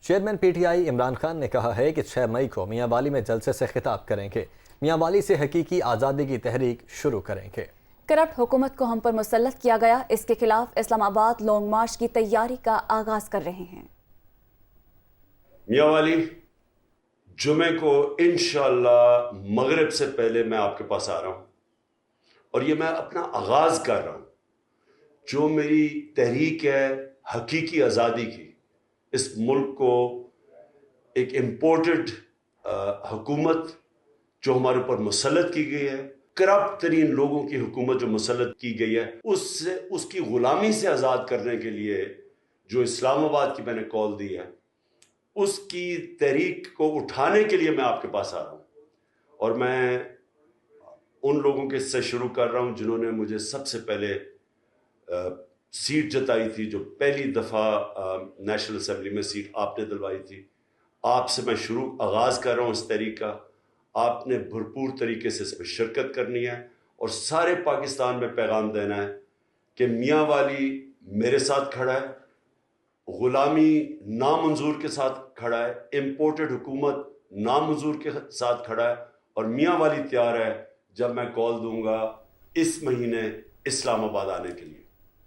Chairman P T I Imran Khan نے کہا ہے کہ 6 مئی کو میاں والی میں جلسے سے خطاب کریں گے، میاں والی سے حقیقی آزادی کی تحریک شروع کریں گے۔ کرپٹ حکومت کو ہم پر مسلط کیا گیا، اس کے خلاف اسلام آباد لانگ مارچ کی تیاری کا آغاز کر رہے ہیں۔ میاں والی جمعے کو انشاءاللہ مغرب سے پہلے میں آپ کے پاس آ رہا ہوں، اور یہ میں اپنا آغاز کر رہا ہوں۔ جو میری تحریک ہے حقیقی آزادی کی، اس ملک کو ایک امپورٹڈ حکومت جو ہمارے اوپر مسلط کی گئی ہے، کرپٹ ترین لوگوں کی حکومت جو مسلط کی گئی ہے، اس کی غلامی سے آزاد کرنے کے لیے جو اسلام آباد کی میں نے کال دی ہے، اس کی تحریک کو اٹھانے کے لیے میں آپ کے پاس آ رہا ہوں۔ اور میں ان لوگوں کے سے شروع کر رہا ہوں جنہوں نے مجھے سب سے پہلے سیٹ جتائی تھی، جو پہلی دفعہ نیشنل اسمبلی میں سیٹ آپ نے دلوائی تھی۔ آپ سے میں آغاز کر رہا ہوں اس تحریک کا۔ آپ نے بھرپور طریقے سے اس میں شرکت کرنی ہے اور سارے پاکستان میں پیغام دینا ہے کہ میاں والی میرے ساتھ کھڑا ہے، غلامی نامنظور کے ساتھ کھڑا ہے، امپورٹڈ حکومت نامنظور کے ساتھ کھڑا ہے، اور میاں والی تیار ہے جب میں کال دوں گا اس مہینے اسلام آباد آنے کے لیے۔